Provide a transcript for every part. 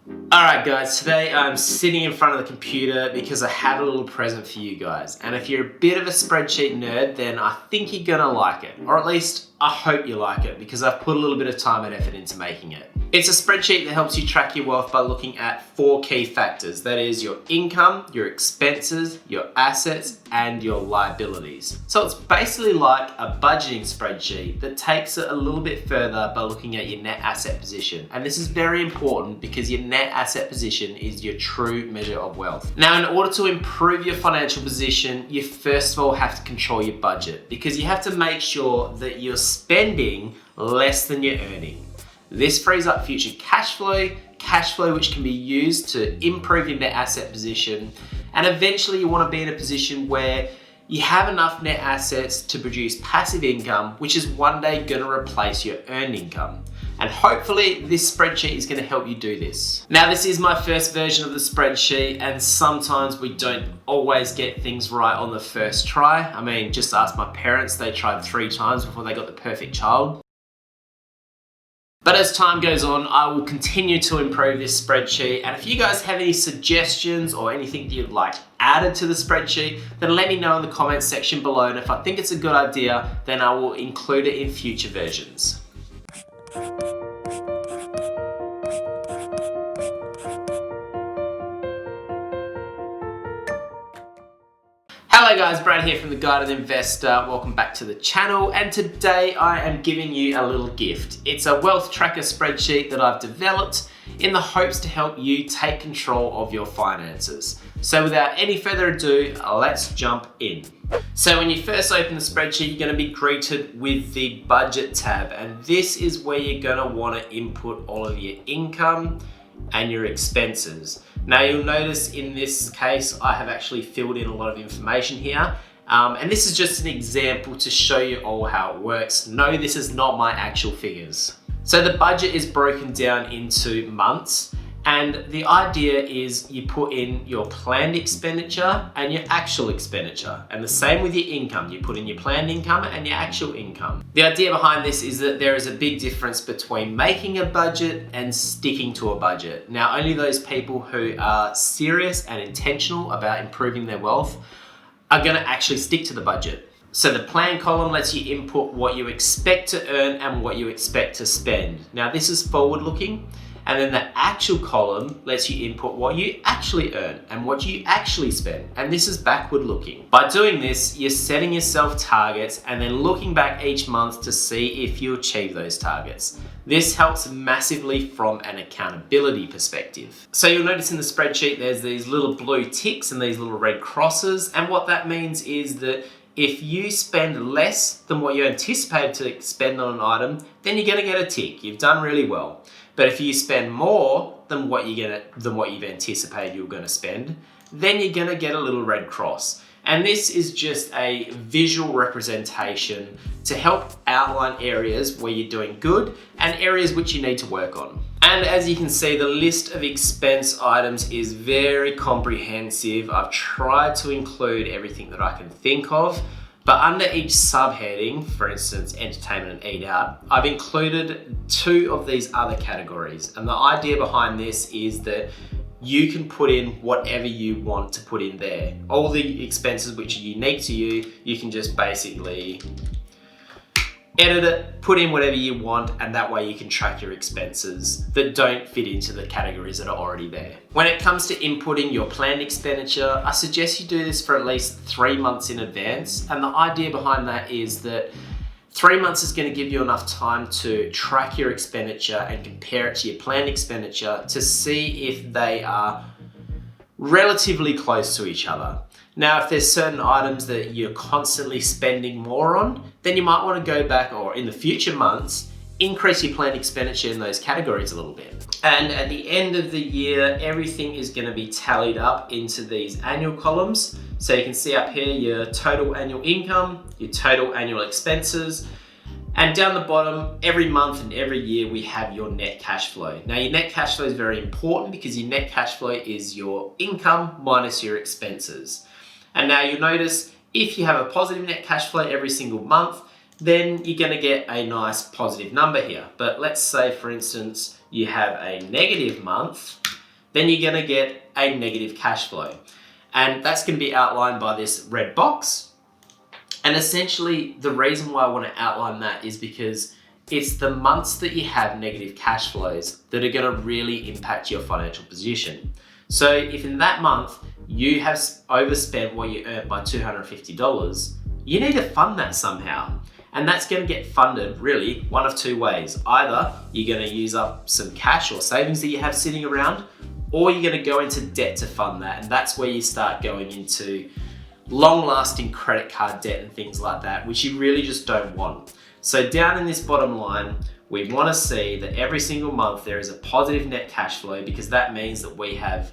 Alright guys, today I'm sitting in front of the computer because I have a little present for you guys. And if you're a bit of a spreadsheet nerd, then I think you're gonna like it. Or at least, I hope you like it because I've put a little bit of time and effort into making it. It's a spreadsheet that helps you track your wealth by looking at 4 key factors. That is your income, your expenses, your assets, and your liabilities. So it's basically like a budgeting spreadsheet that takes it a little bit further by looking at your net asset position. And this is very important because your net asset position is your true measure of wealth. Now, in order to improve your financial position, you first of all have to control your budget because you have to make sure that you're spending less than you're earning. This frees up future cash flow which can be used to improve your net asset position, and eventually you want to be in a position where you have enough net assets to produce passive income, which is one day going to replace your earned income. And hopefully this spreadsheet is going to help you do this. Now, this is my first version of the spreadsheet, and sometimes we don't always get things right on the first try. I mean, just ask my parents, they tried 3 times before they got the perfect child. But as time goes on, I will continue to improve this spreadsheet. And if you guys have any suggestions or anything that you'd like added to the spreadsheet, then let me know in the comments section below. And if I think it's a good idea, then I will include it in future versions. Hello guys, Brad here from The Guided Investor. Welcome back to the channel, and today I am giving you a little gift. It's a wealth tracker spreadsheet that I've developed in the hopes to help you take control of your finances. So without any further ado, let's jump in. So when you first open the spreadsheet, you're going to be greeted with the budget tab, and this is where you're going to want to input all of your income and your expenses. Now you'll notice in this case, I have actually filled in a lot of information here. And this is just an example to show you all how it works. No, this is not my actual figures. So the budget is broken down into months. And the idea is you put in your planned expenditure and your actual expenditure. And the same with your income. You put in your planned income and your actual income. The idea behind this is that there is a big difference between making a budget and sticking to a budget. Now, only those people who are serious and intentional about improving their wealth are gonna actually stick to the budget. So the plan column lets you input what you expect to earn and what you expect to spend. Now, this is forward looking. And then the actual column lets you input what you actually earn and what you actually spend. And this is backward looking. By doing this, you're setting yourself targets and then looking back each month to see if you achieve those targets. This helps massively from an accountability perspective. So you'll notice in the spreadsheet, there's these little blue ticks and these little red crosses. And what that means is that if you spend less than what you anticipated to spend on an item, then you're gonna get a tick. You've done really well. But if you spend more than what you've anticipated you're gonna spend, then you're gonna get a little red cross. And this is just a visual representation to help outline areas where you're doing good and areas which you need to work on. And as you can see, the list of expense items is very comprehensive. I've tried to include everything that I can think of. But under each subheading, for instance, entertainment and eat out, I've included 2 of these other categories. And the idea behind this is that you can put in whatever you want to put in there. All the expenses which are unique to you, you can just basically edit it, put in whatever you want, and that way you can track your expenses that don't fit into the categories that are already there. When it comes to inputting your planned expenditure, I suggest you do this for at least 3 months in advance. And the idea behind that is that 3 months is going to give you enough time to track your expenditure and compare it to your planned expenditure to see if they are relatively close to each other. Now, if there's certain items that you're constantly spending more on, then you might want to go back, or in the future months, increase your planned expenditure in those categories a little bit. And at the end of the year, everything is going to be tallied up into these annual columns. So you can see up here your total annual income, your total annual expenses, and down the bottom, every month and every year, we have your net cash flow. Now, your net cash flow is very important because your net cash flow is your income minus your expenses. And now you'll notice if you have a positive net cash flow every single month, then you're going to get a nice positive number here. But let's say, for instance, you have a negative month, then you're gonna get a negative cash flow. And that's gonna be outlined by this red box. And essentially, the reason why I wanna outline that is because it's the months that you have negative cash flows that are gonna really impact your financial position. So if in that month, you have overspent what you earned by $250, you need to fund that somehow. And that's gonna get funded really one of two ways. Either you're gonna use up some cash or savings that you have sitting around, or you're gonna go into debt to fund that. And that's where you start going into long-lasting credit card debt and things like that, which you really just don't want. So down in this bottom line, we wanna see that every single month there is a positive net cash flow, because that means that we have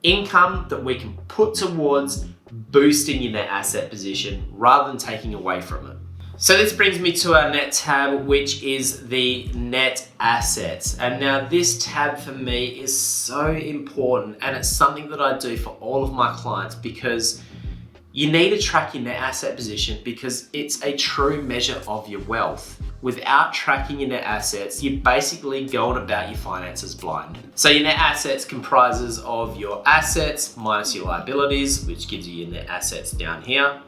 income that we can put towards boosting your net asset position rather than taking away from it. So this brings me to our net tab, which is the net assets. And now this tab for me is so important, and it's something that I do for all of my clients, because you need to track your net asset position because it's a true measure of your wealth. Without tracking your net assets, you're basically going about your finances blind. So your net assets comprises of your assets minus your liabilities, which gives you your net assets down here.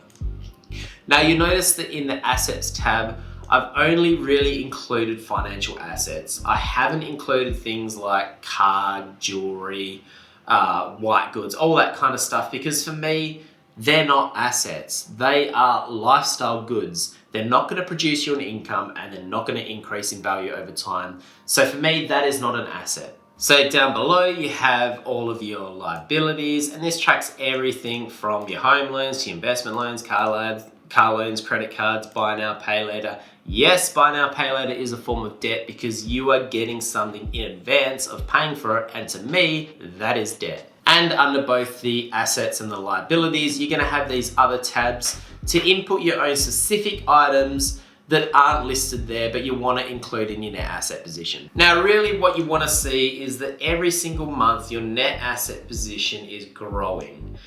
Now you notice that in the assets tab, I've only really included financial assets. I haven't included things like card, jewelry, white goods, all that kind of stuff, because for me, they're not assets. They are lifestyle goods. They're not going to produce you an income, and they're not going to increase in value over time. So for me, that is not an asset. So down below, you have all of your liabilities, and this tracks everything from your home loans to your investment loans, car loans, credit cards, buy now, pay later. Yes, buy now, pay later is a form of debt because you are getting something in advance of paying for it, and to me, that is debt. And under both the assets and the liabilities, you're gonna have these other tabs to input your own specific items that aren't listed there, but you wanna include in your net asset position. Now, really what you wanna see is that every single month, your net asset position is growing.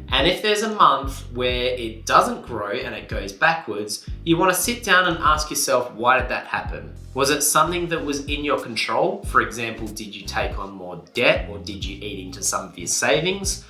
And if there's a month where it doesn't grow and it goes backwards, you wanna sit down and ask yourself, why did that happen? Was it something that was in your control? For example, did you take on more debt, or did you eat into some of your savings?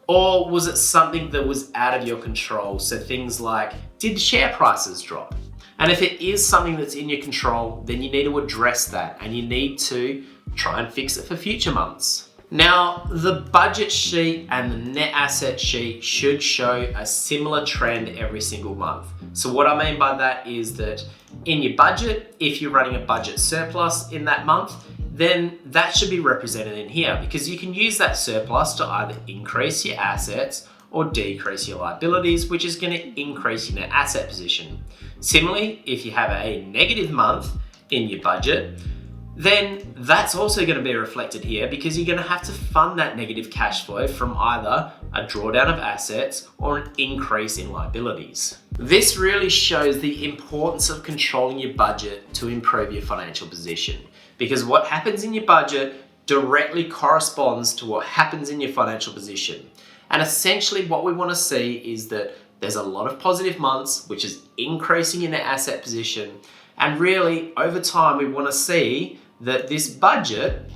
Or was it something that was out of your control? So things like, did share prices drop? And if it is something that's in your control, then you need to address that, and you need to try and fix it for future months. Now, the budget sheet and the net asset sheet should show a similar trend every single month. So what I mean by that is that in your budget, if you're running a budget surplus in that month, then that should be represented in here, because you can use that surplus to either increase your assets or decrease your liabilities, which is going to increase your net asset position. Similarly, if you have a negative month in your budget, then that's also going to be reflected here, because you're going to have to fund that negative cash flow from either a drawdown of assets or an increase in liabilities. This really shows the importance of controlling your budget to improve your financial position, because what happens in your budget directly corresponds to what happens in your financial position. And essentially what we want to see is that there's a lot of positive months, which is increasing your net asset position. And really over time, we want to see that this budget,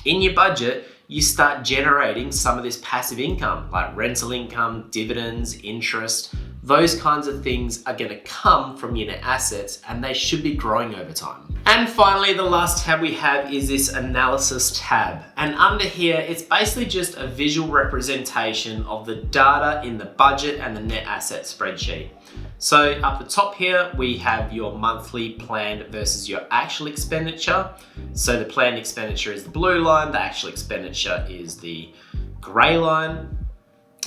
in your budget, you start generating some of this passive income, like rental income, dividends, interest. Those kinds of things are going to come from your net assets, and they should be growing over time. And finally, the last tab we have is this analysis tab. And under here, it's basically just a visual representation of the data in the budget and the net asset spreadsheet. So up the top here, we have your monthly planned versus your actual expenditure. So the planned expenditure is the blue line, the actual expenditure is the gray line.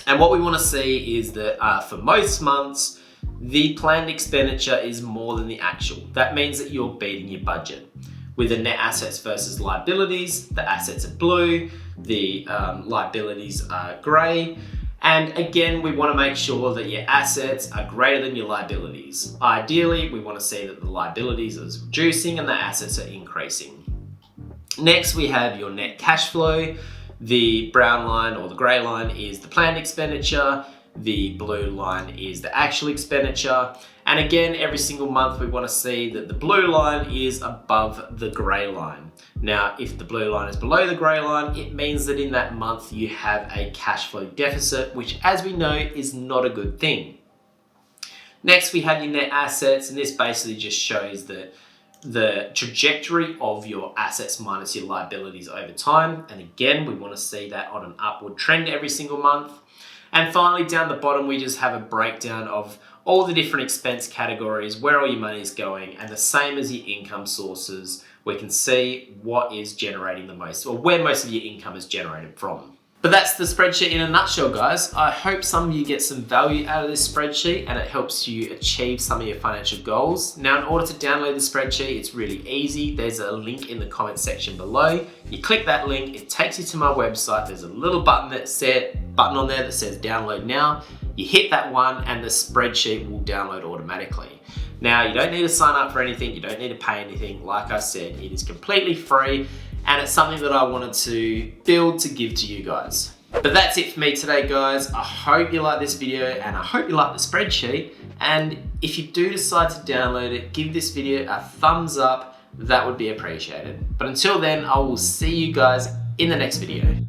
And what we want to see is that for most months, the planned expenditure is more than the actual. That means that you're beating your budget. With the net assets versus liabilities, the assets are blue, the liabilities are gray. And again, we want to make sure that your assets are greater than your liabilities. Ideally, we want to see that the liabilities are reducing and the assets are increasing. Next, we have your net cash flow. The brown line or the gray line is the planned expenditure. the blue line is the actual expenditure. And again, every single month we want to see that the blue line is above the gray line. Now, if the blue line is below the gray line, it means that in that month you have a cash flow deficit, which, as we know, is not a good thing. Next, we have your net assets, and this basically just shows that the trajectory of your assets minus your liabilities over time. And again, we want to see that on an upward trend every single month. And finally, down the bottom, we just have a breakdown of all the different expense categories, where all your money is going, and the same as your income sources, we can see what is generating the most, or where most of your income is generated from. But that's the spreadsheet in a nutshell, guys. I hope some of you get some value out of this spreadsheet and it helps you achieve some of your financial goals. Now, in order to download the spreadsheet, it's really easy. There's a link in the comment section below. You click that link, it takes you to my website. There's a little button on there that says download now. You hit that one and the spreadsheet will download automatically. Now, you don't need to sign up for anything. You don't need to pay anything. Like I said, it is completely free. And it's something that I wanted to build to give to you guys. But that's it for me today, guys. I hope you like this video and I hope you like the spreadsheet. And if you do decide to download it, give this video a thumbs up. That would be appreciated. But until then, I will see you guys in the next video.